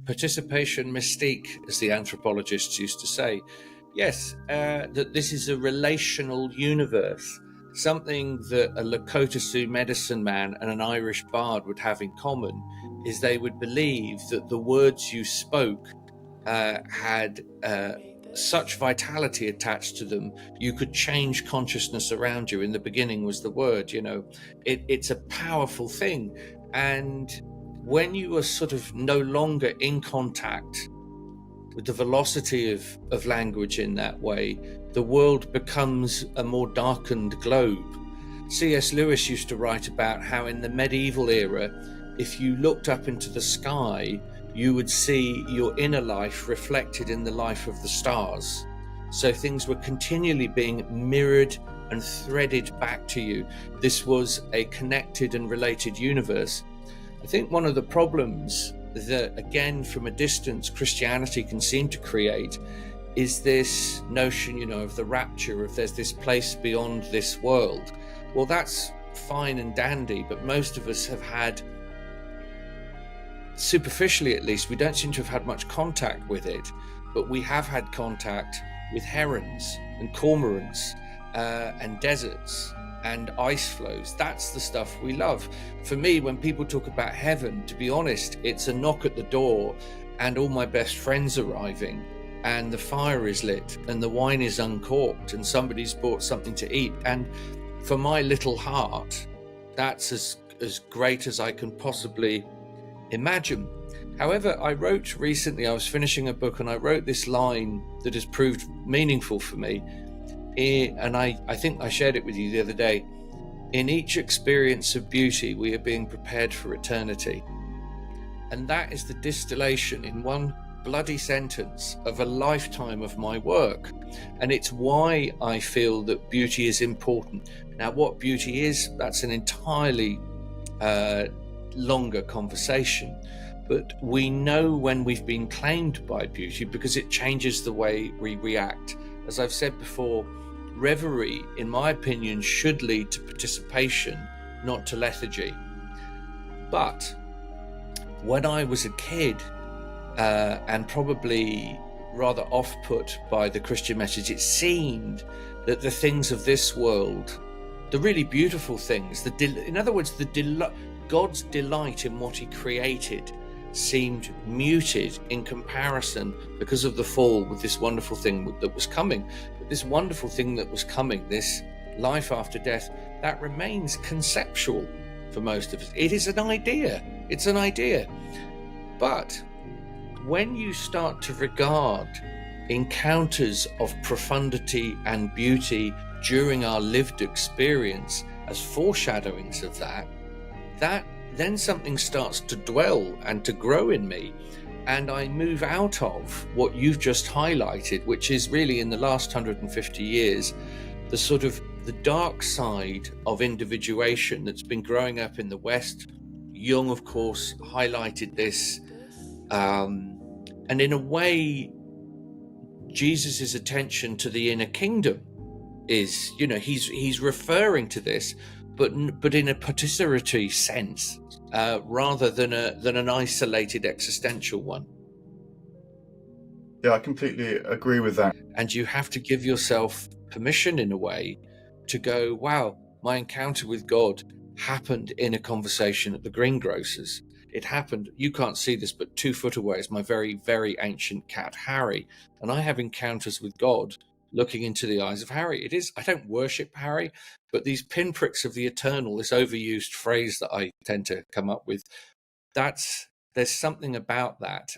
participation mystique, as the anthropologists used to say. Yes, that this is a relational universe, something that a Lakota Sioux medicine man and an Irish bard would have in common is they would believe that the words you spoke had such vitality attached to them, you could change consciousness around you. In the beginning was the word, it's a powerful thing. And when you are sort of no longer in contact with the velocity of language in that way, the world becomes a more darkened globe. C.S. Lewis used to write about how in the medieval era, if you looked up into the sky, you would see your inner life reflected in the life of the stars. So things were continually being mirrored and threaded back to you. This was a connected and related universe. I think one of the problems that, again, from a distance, Christianity can seem to create is this notion, of the rapture, of there's this place beyond this world. Well, that's fine and dandy, but most of us have had, superficially at least, we don't seem to have had much contact with it, but we have had contact with herons and cormorants and deserts and ice flows. That's the stuff we love. For me, when people talk about heaven, to be honest, it's a knock at the door and all my best friends arriving and the fire is lit and the wine is uncorked and somebody's bought something to eat. And for my little heart, that's as great as I can possibly imagine. However, I wrote recently, I was finishing a book and I wrote this line that has proved meaningful for me. And I think I shared it with you the other day. In each experience of beauty, we are being prepared for eternity. And that is the distillation in one bloody sentence of a lifetime of my work. And it's why I feel that beauty is important. Now, what beauty is, that's an entirely longer conversation. But we know when we've been claimed by beauty because it changes the way we react. As I've said before, reverie, in my opinion, should lead to participation, not to lethargy. But when I was a kid, and probably rather off-put by the Christian message, it seemed that the things of this world, the really beautiful things, in other words, God's delight in what he created seemed muted in comparison because of the fall with this wonderful thing that was coming. But this wonderful thing that was coming, this life after death, that remains conceptual for most of us. It is an idea. It's an idea. But when you start to regard encounters of profundity and beauty during our lived experience as foreshadowings of that, then something starts to dwell and to grow in me, and I move out of what you've just highlighted, which is really in the last 150 years, the sort of the dark side of individuation that's been growing up in the West. Jung, of course, highlighted this, and in a way, Jesus's attention to the inner kingdom is, he's referring to this, but in a participatory sense, rather than an isolated existential one. Yeah, I completely agree with that. And you have to give yourself permission, in a way, to go, wow, my encounter with God happened in a conversation at the greengrocer's. It happened, you can't see this, but 2 foot away is my very, very ancient cat, Harry. And I have encounters with God looking into the eyes of Harry. It is, I don't worship Harry, but these pinpricks of the eternal, this overused phrase that I tend to come up with, there's something about that.